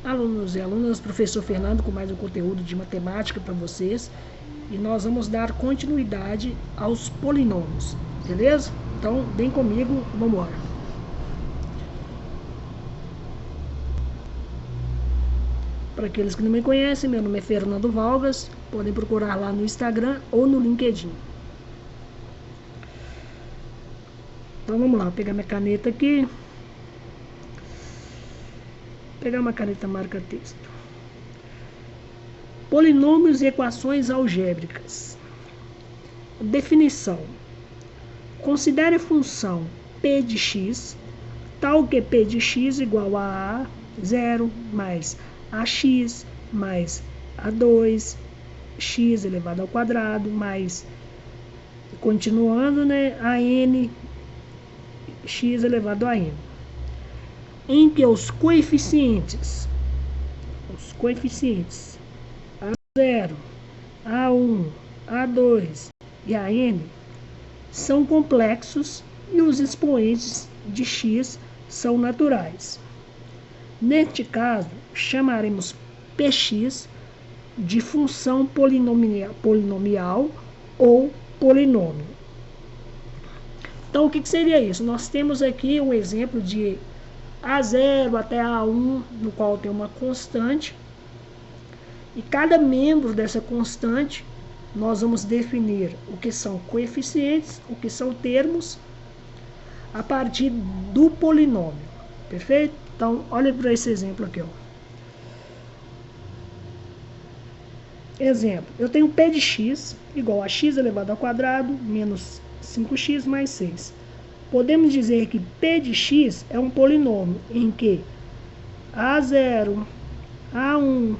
alunos e alunas, professor Fernando com mais um conteúdo de matemática para vocês. E nós vamos dar continuidade aos polinômios, beleza? Então, vem comigo, vamos embora. Para aqueles que não me conhecem, meu nome é Fernando Valgas, podem procurar lá no Instagram ou no LinkedIn. Então vamos lá, vou pegar minha caneta aqui. Pegar uma caneta marca-texto. Polinômios e equações algébricas. Definição. Considere a função p de x, tal que p de x igual a 0 mais ax mais a2 x elevado ao quadrado mais, continuando, a n x elevado a n, em que os coeficientes a0, a1, a2 e a n são complexos e os expoentes de x são naturais. Neste caso, chamaremos px de função polinomial ou polinômio. Então, o que seria isso? Nós temos aqui um exemplo de A0 até A1, no qual tem uma constante. E cada membro dessa constante, nós vamos definir o que são coeficientes, o que são termos, a partir do polinômio. Perfeito? Então, olha para esse exemplo aqui. Exemplo, eu tenho p de x igual a x elevado ao quadrado menos 5x mais 6. Podemos dizer que p de x é um polinômio em que a0, a1,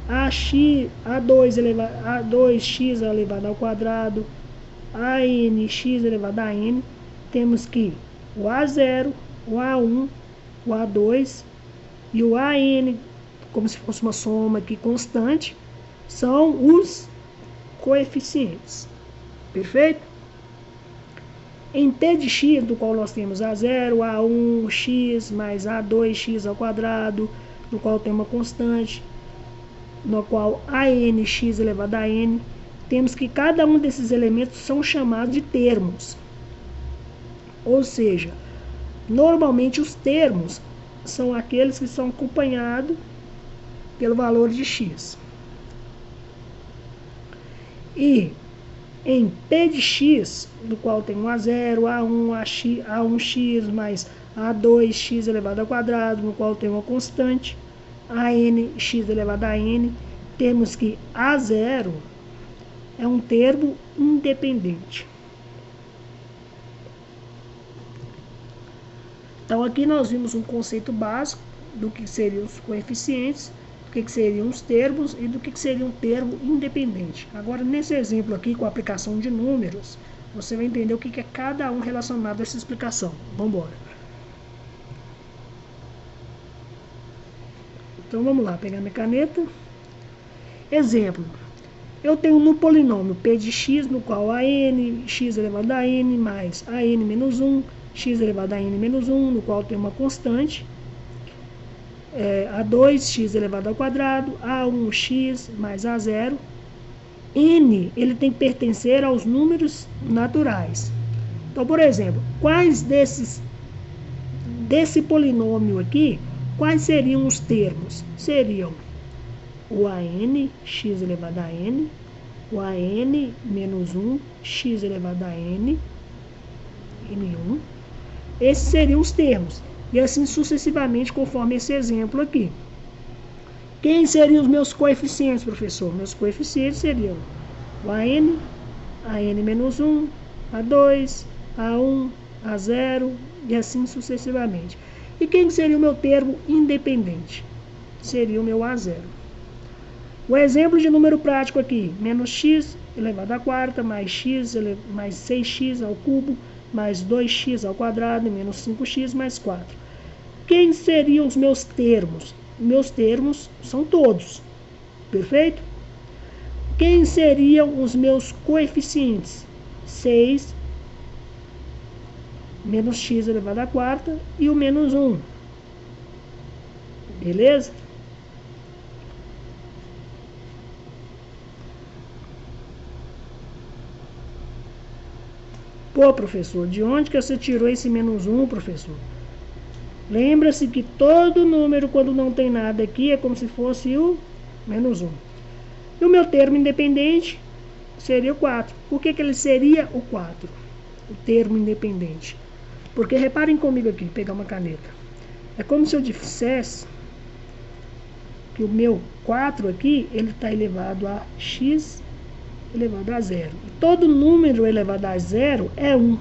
a2x elevado ao quadrado, a x elevado a n, temos que o a0, o a1, o a2 e o an, como se fosse uma soma aqui constante, são os coeficientes. Perfeito? Em p de x, do qual nós temos a0, a1, x mais a2x ao quadrado, no qual tem uma constante, no qual an x elevado a n, temos que cada um desses elementos são chamados de termos. Ou seja, normalmente os termos são aqueles que são acompanhados pelo valor de x. E em p de x, do qual tem a0, a1, a1x mais a2x elevado ao quadrado, no qual tem uma constante, an x elevado a n, temos que a0 é um termo independente. Então aqui nós vimos um conceito básico do que seriam os coeficientes, do que seriam os termos e do que seria um termo independente. Agora, nesse exemplo aqui, com a aplicação de números, você vai entender o que é cada um relacionado a essa explicação. Vamos embora. Então vamos lá, pegar minha caneta. Exemplo. Eu tenho no polinômio p de x, no qual an x elevado a n mais an menos 1, x elevado a n menos 1, no qual tem uma constante, a2x elevado ao quadrado, a1x mais a0. N, ele tem que pertencer aos números naturais. Então, por exemplo, quais desse polinômio aqui, quais seriam os termos? Seriam o an x elevado a n, o an menos 1, x elevado a n, n1. Esses seriam os termos. E assim sucessivamente, conforme esse exemplo aqui. Quem seriam os meus coeficientes, professor? Meus coeficientes seriam o an menos 1, a2, a1, a0 e assim sucessivamente. E quem seria o meu termo independente? Seria o meu a0. O exemplo de número prático aqui, menos x elevado à quarta, mais 6x ao cubo, mais 2x ao quadrado, menos 5x mais 4. Quem seriam os meus termos? Meus termos são todos. Perfeito? Quem seriam os meus coeficientes? 6 menos x elevado à quarta e o menos 1. Beleza? Pô, professor, de onde que você tirou esse menos 1, professor? Lembra-se que todo número, quando não tem nada aqui, é como se fosse o menos 1. E o meu termo independente seria o 4. Por que ele seria o 4? O termo independente. Porque reparem comigo aqui, pegar uma caneta. É como se eu dissesse que o meu 4 aqui, ele está elevado a x elevado a 0. E todo número elevado a 0 é 1.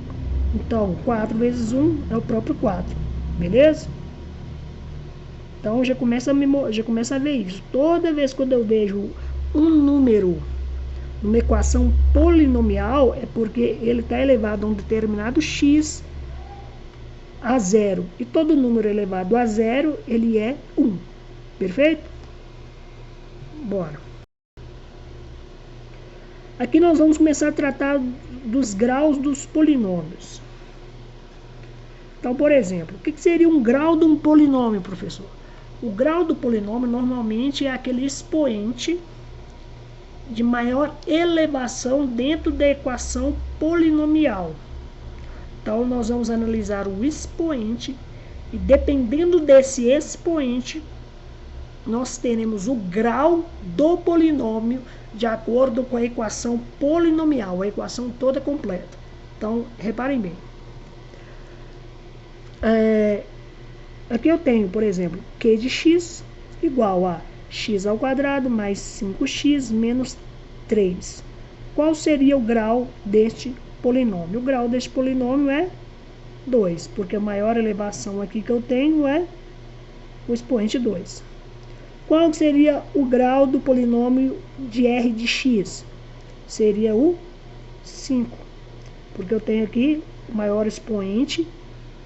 Então, 4 vezes 1 é o próprio 4. Beleza? Então, já começa a ver isso. Toda vez quando eu vejo um número numa equação polinomial, é porque ele está elevado a um determinado x a 0. E todo número elevado a 0, ele é 1. Perfeito? Bora. Aqui nós vamos começar a tratar dos graus dos polinômios. Então, por exemplo, o que seria um grau de um polinômio, professor? O grau do polinômio normalmente é aquele expoente de maior elevação dentro da equação polinomial. Então, nós vamos analisar o expoente e, dependendo desse expoente, nós teremos o grau do polinômio de acordo com a equação polinomial, a equação toda completa. Então, reparem bem. Aqui eu tenho, por exemplo, q de x igual a x ao quadrado mais 5x menos 3. Qual seria o grau deste polinômio? O grau deste polinômio é 2, porque a maior elevação aqui que eu tenho é o expoente 2. Qual seria o grau do polinômio de r de x? Seria o 5, porque eu tenho aqui o maior expoente,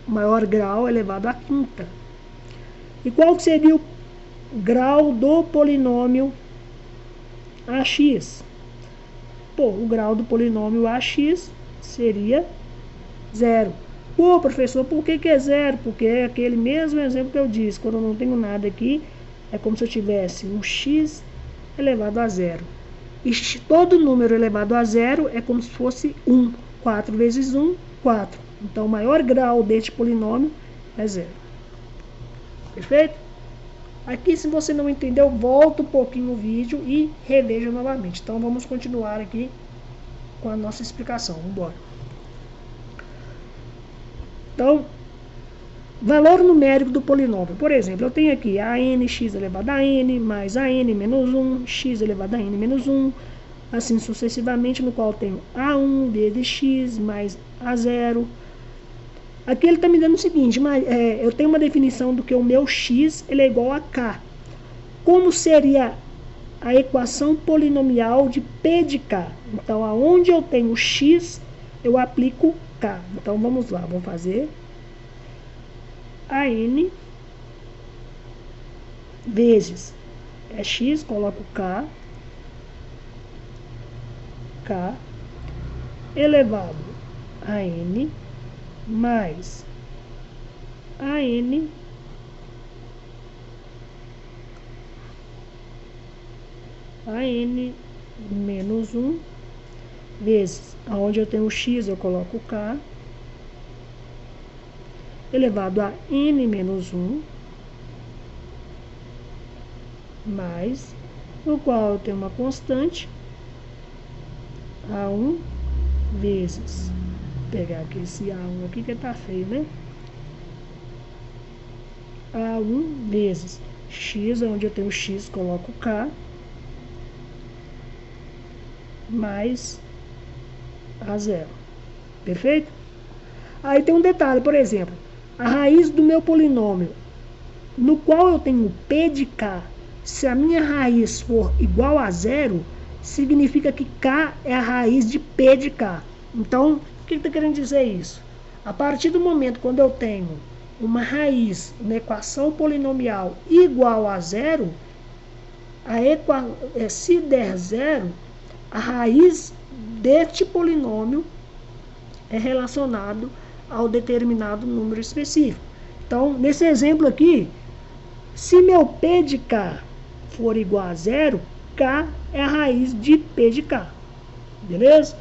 o maior grau elevado à quinta. E qual seria o grau do polinômio ax? Pô, o grau do polinômio ax seria 0. Pô, professor, por que é 0? Porque é aquele mesmo exemplo que eu disse, quando eu não tenho nada aqui, é como se eu tivesse um x elevado a 0. E todo número elevado a 0 é como se fosse 1. 4 vezes 1, 4. Então, o maior grau deste polinômio é 0. Perfeito? Aqui, se você não entendeu, volta um pouquinho o vídeo e reveja novamente. Então, vamos continuar aqui com a nossa explicação. Vamos embora. Então, valor numérico do polinômio. Por exemplo, eu tenho aqui a n x elevado a n mais a n menos 1, x elevado a n menos 1, assim sucessivamente, no qual eu tenho a1 vezes x mais a0. Aqui ele está me dando o seguinte, eu tenho uma definição do que o meu x ele é igual a k. Como seria a equação polinomial de p de k? Então, aonde eu tenho x, eu aplico k. Então, vamos lá, vamos fazer a n vezes x, coloco k elevado a n mais a n menos 1 vezes, aonde eu tenho x eu coloco k elevado a n menos 1 mais, no qual eu tenho uma constante, a1 vezes, vou pegar aqui esse a1 aqui que tá feio, né? a1 vezes x, onde eu tenho x, coloco k, mais a0. Perfeito? Aí tem um detalhe, por exemplo, a raiz do meu polinômio, no qual eu tenho p de k, se a minha raiz for igual a 0, significa que k é a raiz de p de k. Então, o que está querendo dizer isso? A partir do momento quando eu tenho uma raiz na equação polinomial igual a 0, se der 0, a raiz deste polinômio é relacionado ao determinado número específico. Então, nesse exemplo aqui, se meu p de k for igual a 0, k é a raiz de p de k. Beleza?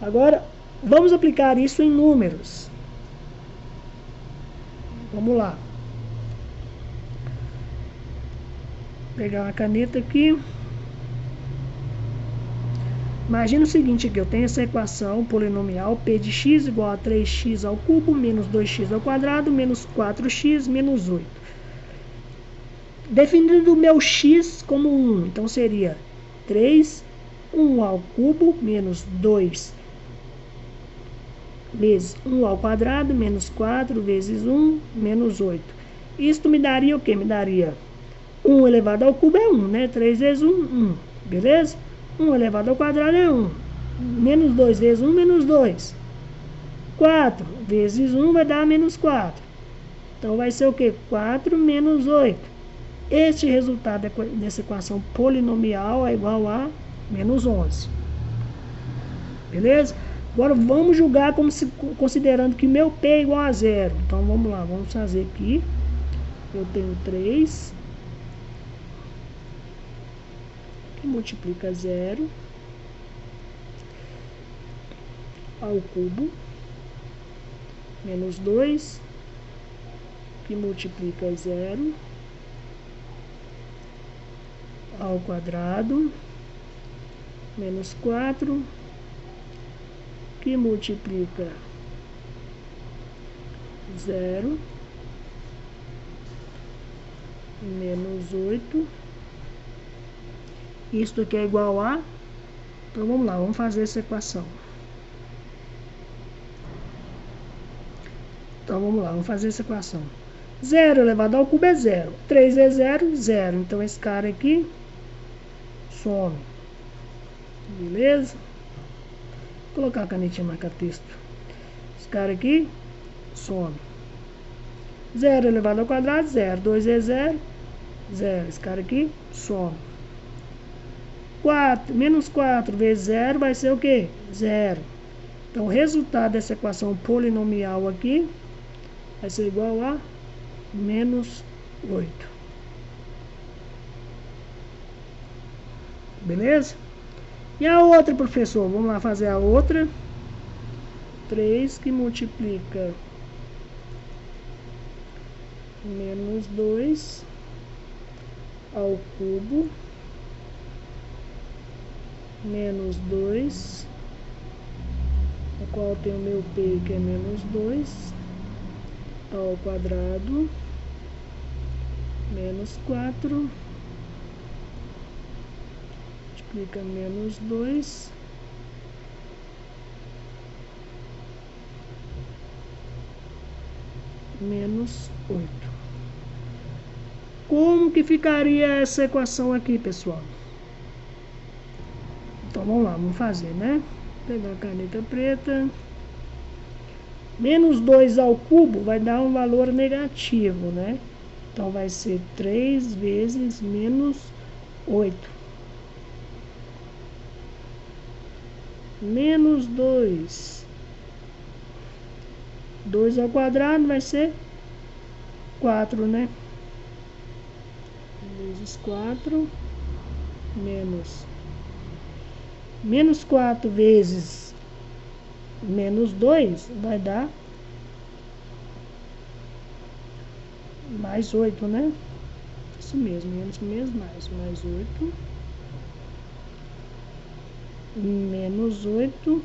Agora, Vamos aplicar isso em números. Vamos lá. Vou pegar uma caneta aqui. Imagina o seguinte aqui, eu tenho essa equação polinomial P de x igual a 3x ao cubo menos 2x ao quadrado menos 4x menos 8. Definindo o meu x como 1, então seria 3, 1 ao cubo menos 2 vezes 1 ao quadrado menos 4 vezes 1 menos 8. Isto me daria o quê? Me daria 1 elevado ao cubo é 1, né? 3 vezes 1, 1, beleza? 1 elevado ao quadrado é 1. Menos 2 vezes 1, menos 2. 4 vezes 1 vai dar menos 4. Então, vai ser o quê? 4 menos 8. Este resultado dessa equação polinomial é igual a menos 11. Beleza? Agora, vamos julgar como se, considerando que meu P é igual a 0. Então, vamos lá. Vamos fazer aqui. Eu tenho 3... que multiplica 0 ao cubo, menos 2, que multiplica 0 ao quadrado, menos 4, que multiplica 0, menos 8. Isto aqui é igual a... Então, vamos lá, vamos fazer essa equação. Então, vamos lá, vamos fazer essa equação. 0 elevado ao cubo é 0. 3 vezes 0, 0. Então, esse cara aqui some. Beleza? Vou colocar a canetinha marcar texto. Esse cara aqui some. 0 elevado ao quadrado, 0. 2 vezes 0, 0. Esse cara aqui some. 4, menos 4 vezes 0 vai ser o quê? 0. Então, o resultado dessa equação polinomial aqui vai ser igual a menos 8. Beleza? E a outra, professor? Vamos lá fazer a outra. 3 que multiplica menos 2 ao cubo menos 2, o qual tem o meu P, que é menos 2, ao quadrado, menos 4, multiplica menos 2, menos 8. Como que ficaria essa equação aqui, pessoal? Então, vamos lá, vamos fazer, né? Vou pegar a caneta preta. Menos 2 ao cubo vai dar um valor negativo, né? Então, vai ser 3 vezes menos 8. Menos 2. 2 ao quadrado vai ser 4, né? Vezes 4 menos 4 vezes menos 2 vai dar mais 8, né? Isso mesmo, menos mais 8. Menos 8.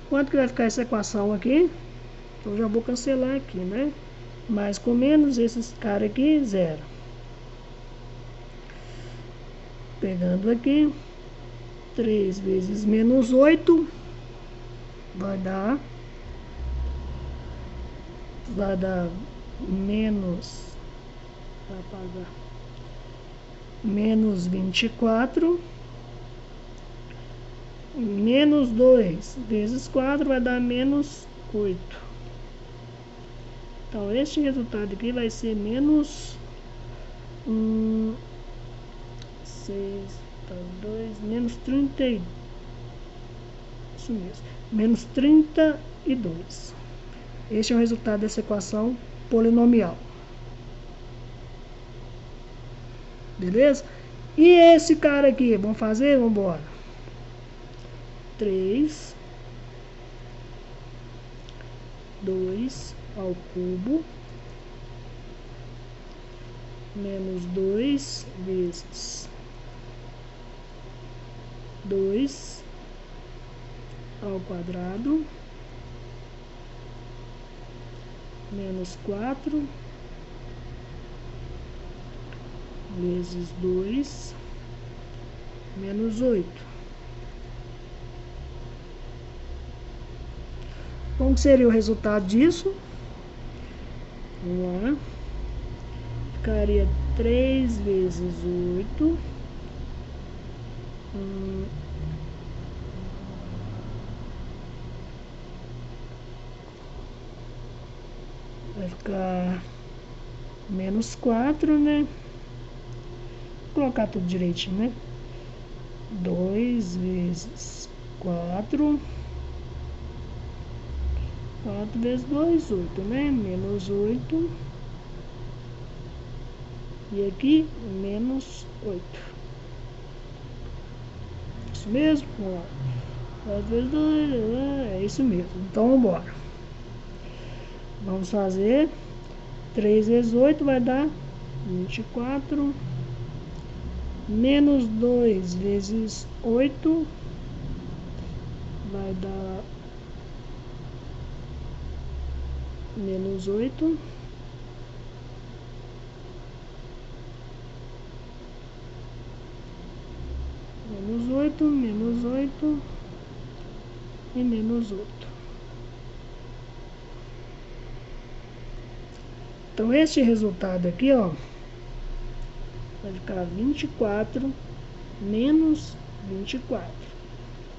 Quanto que vai ficar essa equação aqui? Então, já vou cancelar aqui, né? Mais com menos, esses caras aqui, 0. Pegando aqui, 3 vezes menos 8 vai dar menos, vai pagar menos 24, menos 2 vezes 4 vai dar menos 8. Então, este resultado aqui vai ser menos 6, 2, menos 30, isso mesmo, menos 32. Este é o resultado dessa equação polinomial. Beleza? E esse cara aqui, vamos fazer? Vamos embora. 3 2 ao cubo menos 2 vezes 2 ao quadrado menos 4 vezes 2 menos 8. Como seria o resultado disso? Vamos lá. Ficaria 3 vezes 8. Vai ficar menos 4, né? Vou colocar tudo direitinho, né? 2 vezes 4. 4 vezes 2, 8, né? Menos 8. E aqui, menos 8. Isso mesmo? Vamos lá. 4 vezes 2, é isso mesmo. Então, vamos embora. Vamos fazer 3 vezes 8 vai dar 24. Menos 2 vezes 8 vai dar menos 8. Menos 8, menos 8 e menos 8. Então, este resultado aqui, ó, vai ficar 24 menos 24.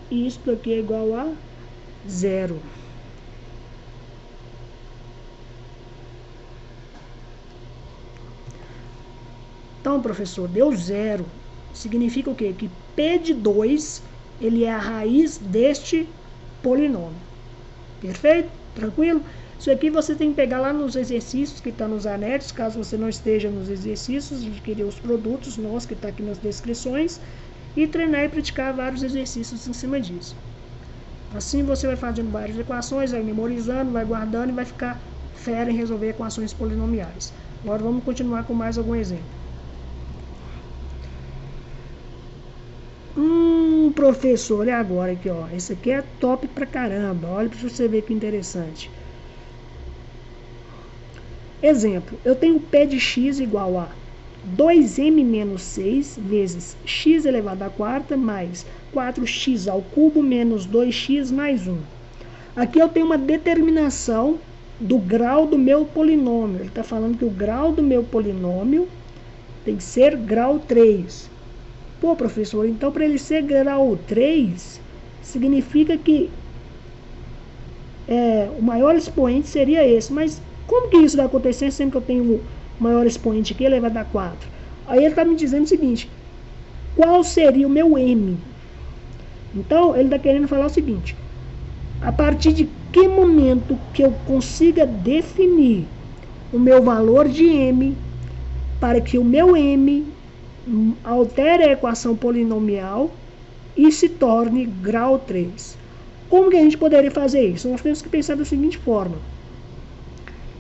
E isso daqui é igual a 0. Então, professor, deu 0. Significa o quê? Que P de 2, ele é a raiz deste polinômio. Perfeito? Tranquilo? Isso aqui você tem que pegar lá nos exercícios que estão nos anexos, caso você não esteja nos exercícios, adquirir os produtos nossos que estão aqui nas descrições, e treinar e praticar vários exercícios em cima disso. Assim você vai fazendo várias equações, vai memorizando, vai guardando e vai ficar fera em resolver equações polinomiais. Agora vamos continuar com mais algum exemplo. Professor, olha agora aqui, ó. Esse aqui é top pra caramba. Olha pra você ver que interessante. Exemplo, eu tenho P de x igual a 2m menos 6 vezes x elevado à quarta mais 4x ao cubo menos 2x mais 1. Aqui eu tenho uma determinação do grau do meu polinômio. Ele está falando que o grau do meu polinômio tem que ser grau 3. Pô, professor, então para ele ser grau 3, significa que o maior expoente seria esse. Mas como que isso vai acontecer sempre que eu tenho o maior expoente aqui elevado a 4? Aí ele está me dizendo o seguinte, qual seria o meu m? Então, ele está querendo falar o seguinte, a partir de que momento que eu consiga definir o meu valor de m para que o meu m altere a equação polinomial e se torne grau 3. Como que a gente poderia fazer isso? Nós temos que pensar da seguinte forma.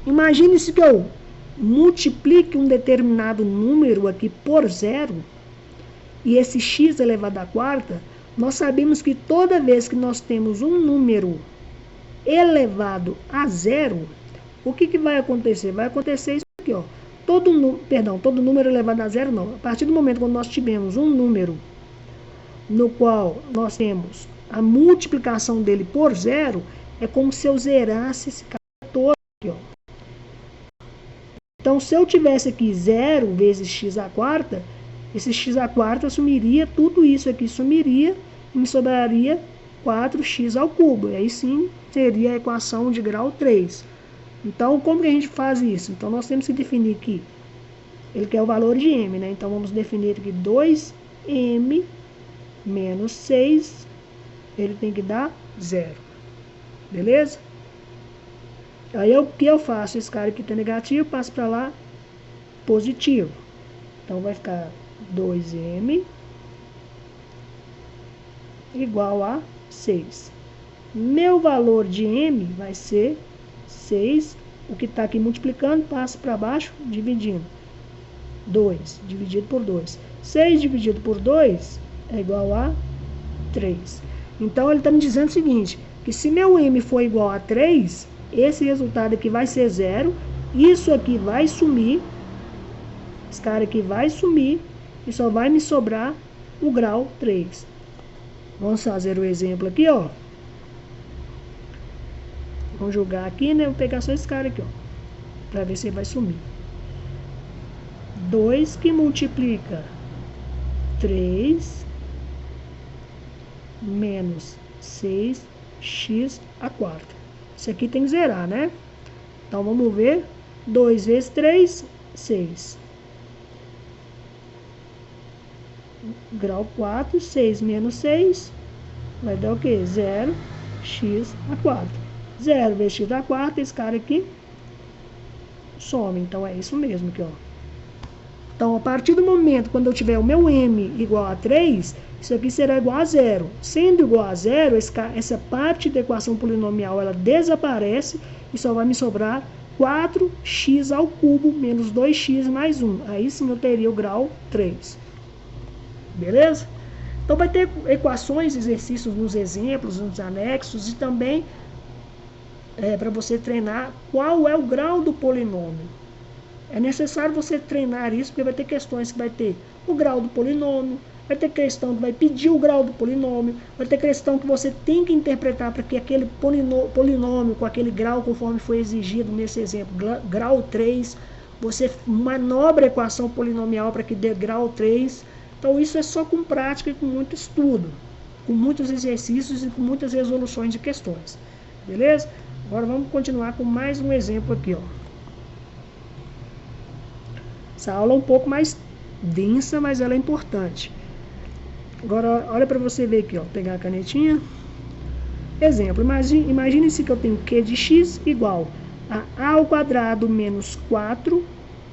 Imagine-se que eu multiplique um determinado número aqui por 0 e esse x elevado à quarta, nós sabemos que toda vez que nós temos um número elevado a 0, o que vai acontecer? Vai acontecer isso aqui, ó. Todo número elevado a 0 não. A partir do momento quando nós tivermos um número no qual nós temos a multiplicação dele por 0, é como se eu zerasse esse cara todo aqui, ó. Então, se eu tivesse aqui 0 vezes x à quarta, esse x à quarta sumiria, tudo isso aqui sumiria, e me sobraria 4x ao cubo. E aí sim, seria a equação de grau 3. Então, como que a gente faz isso? Então, nós temos que definir aqui, ele quer o valor de m, né? Então, vamos definir aqui 2m menos 6, ele tem que dar 0. Beleza? Aí, o que eu faço? Esse cara aqui está negativo, passo para lá, positivo. Então, vai ficar 2m igual a 6. Meu valor de m vai ser 6, o que está aqui multiplicando, passa para baixo, dividindo. 2, dividido por 2. 6 dividido por 2 é igual a 3. Então, ele está me dizendo o seguinte, que se meu m for igual a 3, esse resultado aqui vai ser 0, isso aqui vai sumir, esse cara aqui vai sumir, e só vai me sobrar o grau 3. Vamos fazer o exemplo aqui, ó. Vamos jogar aqui, né? Vou pegar só esse cara aqui, ó, para ver se ele vai sumir. 2 que multiplica 3 menos 6x à quarta. Isso aqui tem que zerar, né? Então, vamos ver. 2 vezes 3, 6. Grau 4, 6 menos 6, vai dar o quê? 0x à quarta. 0 vezes x à quarta, esse cara aqui some. Então, é isso mesmo aqui, ó. Então, a partir do momento, quando eu tiver o meu m igual a 3, isso aqui será igual a 0. Sendo igual a 0, essa parte da equação polinomial, ela desaparece e só vai me sobrar 4x ao cubo menos 2x mais 1. Aí sim eu teria o grau 3. Beleza? Então, vai ter equações, exercícios nos exemplos, nos anexos e também para você treinar qual é o grau do polinômio. É necessário você treinar isso, porque vai ter questões que vai ter o grau do polinômio, vai ter questão que vai pedir o grau do polinômio, vai ter questão que você tem que interpretar para que aquele polinômio com aquele grau, conforme foi exigido nesse exemplo, grau 3, você manobra a equação polinomial para que dê grau 3. Então, isso é só com prática e com muito estudo, com muitos exercícios e com muitas resoluções de questões. Beleza? Agora, vamos continuar com mais um exemplo aqui, ó. Essa aula é um pouco mais densa, mas ela é importante. Agora, olha para você ver aqui, ó. Pegar a canetinha. Exemplo, imagine-se que eu tenho q de x igual a ao quadrado menos 4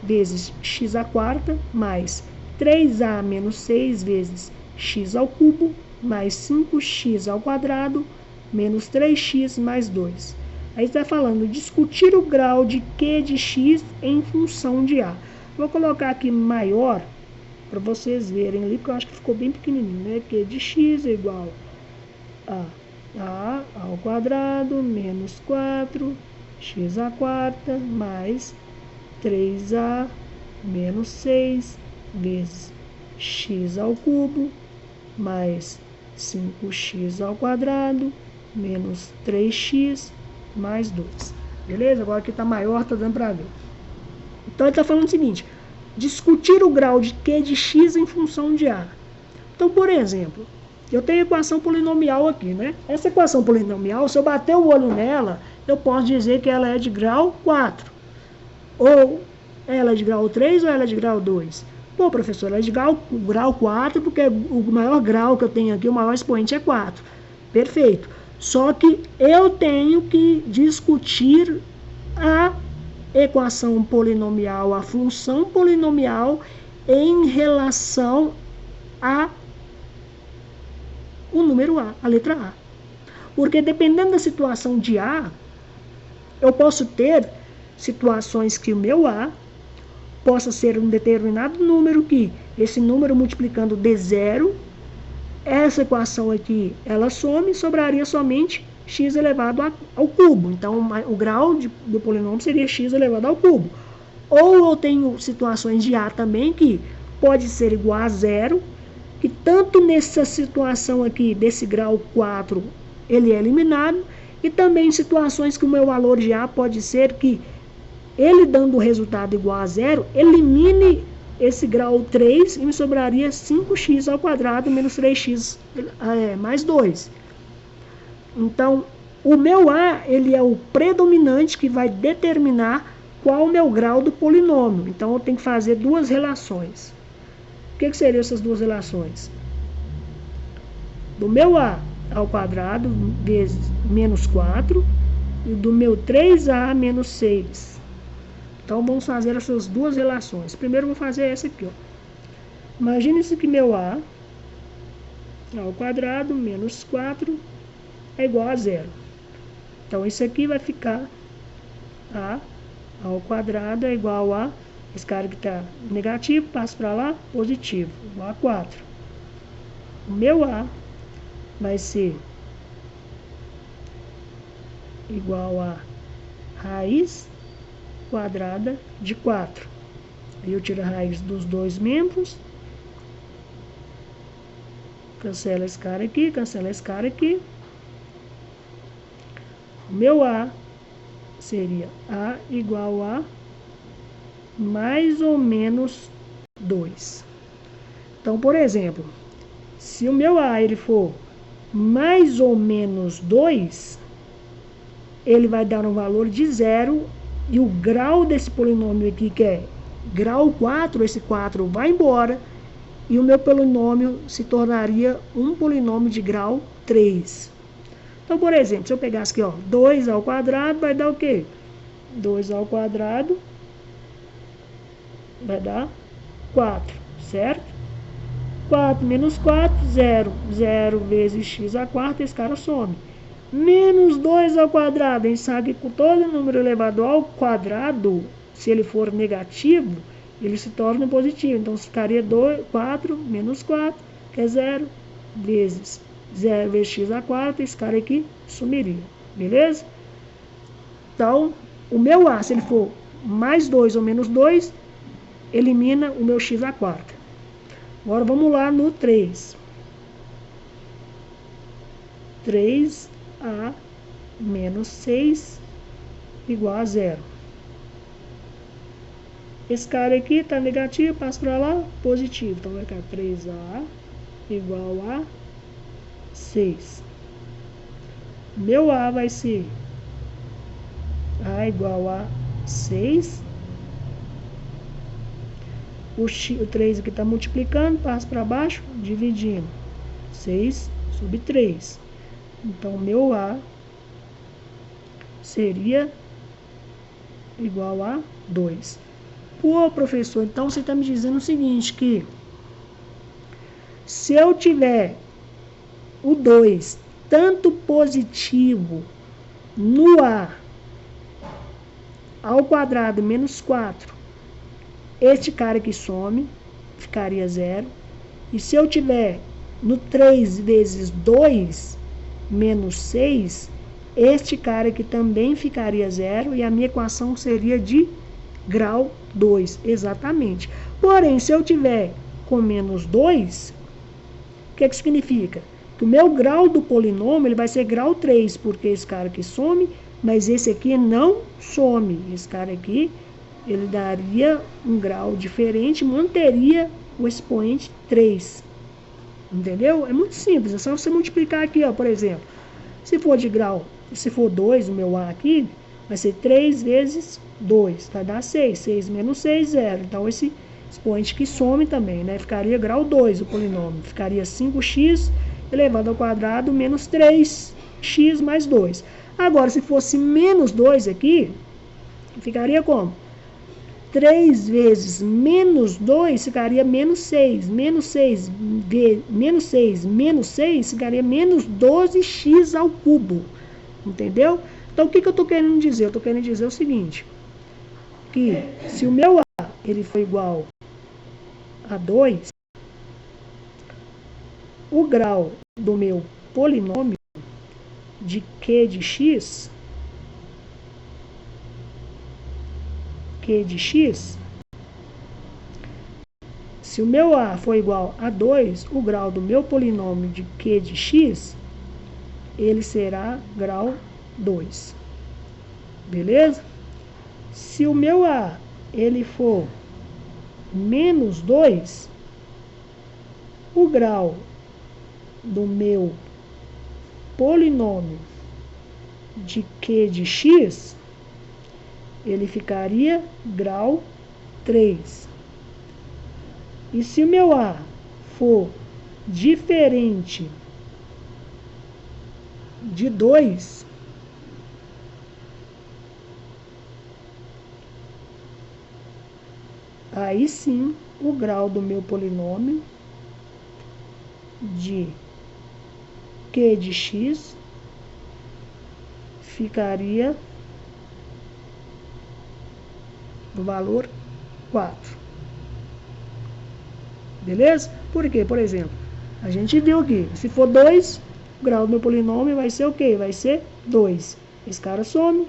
vezes x à quarta mais 3a menos 6 vezes x ao cubo mais 5x ao quadrado menos 3x mais 2. Aí está falando discutir o grau de q de x em função de a. Vou colocar aqui maior para vocês verem ali, porque eu acho que ficou bem pequenininho, né? Q de x é igual a ao quadrado menos 4x à quarta mais 3a menos 6 vezes x ao cubo mais 5x ao quadrado menos 3x mais 2. Beleza? Agora aqui está maior, está dando para ver. Então, ele está falando o seguinte, discutir o grau de q de x em função de a. Então, por exemplo, eu tenho a equação polinomial aqui, né? Essa equação polinomial, se eu bater o olho nela, eu posso dizer que ela é de grau 4. Ou ela é de grau 3 ou ela é de grau 2. Pô, professor, ela é de grau 4, porque o maior grau que eu tenho aqui, o maior expoente é 4. Perfeito. Só que eu tenho que discutir a equação polinomial, a função polinomial em relação a o número A, a letra A. Porque dependendo da situação de A, eu posso ter situações que o meu A possa ser um determinado número que esse número multiplicando de 0, essa equação aqui, ela some e sobraria somente x elevado ao cubo. Então, o grau do polinômio seria x elevado ao cubo. Ou eu tenho situações de A também que pode ser igual a 0, que tanto nessa situação aqui, desse grau 4, ele é eliminado, e também em situações que o meu valor de A pode ser que ele dando o resultado igual a 0, elimine esse grau 3 e me sobraria 5x ao quadrado menos 3x mais 2. Então, o meu A, ele é o predominante que vai determinar qual o meu grau do polinômio. Então, eu tenho que fazer duas relações. O que seriam essas duas relações? Do meu A ao quadrado vezes menos 4 e do meu 3A menos 6. Então, vamos fazer essas duas relações. Primeiro, eu vou fazer essa aqui, ó. Imagine-se que meu A ao quadrado menos 4 é igual a 0. Então, isso aqui vai ficar a ao quadrado é igual a, esse cara que está negativo, passa para lá, positivo, igual a 4. O meu a vai ser igual a raiz quadrada de 4. Aí eu tiro a raiz dos dois membros, cancela esse cara aqui, cancela esse cara aqui. O meu a seria a igual a mais ou menos 2. Então, por exemplo, se o meu a ele for mais ou menos 2, ele vai dar um valor de 0 e o grau desse polinômio aqui, que é grau 4, esse 4 vai embora e o meu polinômio se tornaria um polinômio de grau 3. Então, por exemplo, se eu pegasse aqui, ó, 2 ao quadrado vai dar o quê? 2 ao quadrado vai dar 4, certo? 4 menos 4, 0. 0 vezes x a quarta, esse cara some. Menos 2 ao quadrado, a gente sabe que com todo número elevado ao quadrado, se ele for negativo, ele se torna positivo. Então, ficaria 4 menos 4, que é 0, vezes 0 vezes x a quarta, esse cara aqui sumiria. Beleza? Então, o meu a, se ele for mais 2 ou menos 2, elimina o meu x a quarta. Agora vamos lá no 3. 3a menos 6 igual a 0. Esse cara aqui está negativo, passa para lá, positivo. Então vai ficar 3a igual a 6. Meu a vai ser a igual a 6. O 3 aqui está multiplicando, passa para baixo, dividindo. 6 sobre 3. Então, meu a seria igual a 2. Pô, professor, então você está me dizendo o seguinte, que se eu tiver o 2 tanto positivo no a ao quadrado menos 4, este cara aqui some, ficaria 0. E se eu tiver no 3 vezes 2 menos 6, este cara aqui também ficaria 0 e a minha equação seria de grau 2, exatamente. Porém, se eu tiver com menos 2, o que significa? Que o meu grau do polinômio ele vai ser grau 3, porque esse cara aqui some, mas esse aqui não some. Esse cara aqui, ele daria um grau diferente, manteria o expoente 3. Entendeu? É muito simples, é só você multiplicar aqui, ó, por exemplo. Se for de grau, se for 2, o meu a aqui, vai ser 3 vezes 2, vai dar 6. 6 menos 6, 0. Então, esse expoente que some também, né? Ficaria grau 2 o polinômio. Ficaria 5x elevado ao quadrado menos 3x mais 2. Agora, se fosse menos 2 aqui, ficaria como? 3 vezes menos 2 ficaria menos 6. Menos 6 menos 6 ficaria menos 12x ao cubo. Entendeu? Então, o que eu estou querendo dizer? Eu estou querendo dizer o seguinte, que se o meu a ele for igual a 2, o grau do meu polinômio de q de x, se o meu a for igual a 2, o grau do meu polinômio de q de x, ele será grau 2. Beleza? Se o meu a ele for menos 2, o grau do meu polinômio de q de x, ele ficaria grau 3. E se o meu a for diferente de 2, aí sim o grau do meu polinômio de q de x ficaria do valor 4. Beleza? Por quê? Por exemplo, a gente viu aqui, se for 2, o grau do meu polinômio vai ser o quê? Vai ser 2. Esse cara some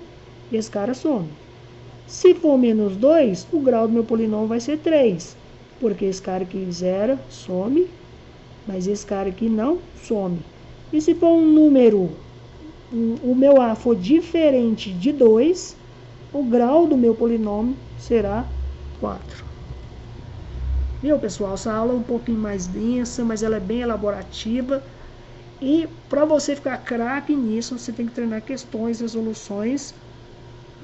e esse cara some. Se for menos 2, o grau do meu polinômio vai ser 3. Porque esse cara aqui zera, some, mas esse cara aqui não some. E se for um número, o meu A for diferente de 2, o grau do meu polinômio será 4. Viu, pessoal? Essa aula é um pouquinho mais densa, mas ela é bem elaborativa. E para você ficar craque nisso, você tem que treinar questões, resoluções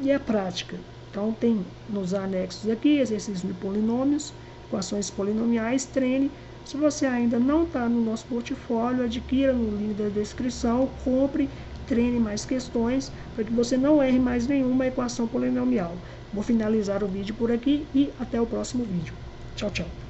e a prática. Então tem nos anexos aqui, exercícios de polinômios, equações polinomiais, treine. Se você ainda não está no nosso portfólio, adquira no link da descrição, compre, treine mais questões, para que você não erre mais nenhuma equação polinomial. Vou finalizar o vídeo por aqui e até o próximo vídeo. Tchau, tchau.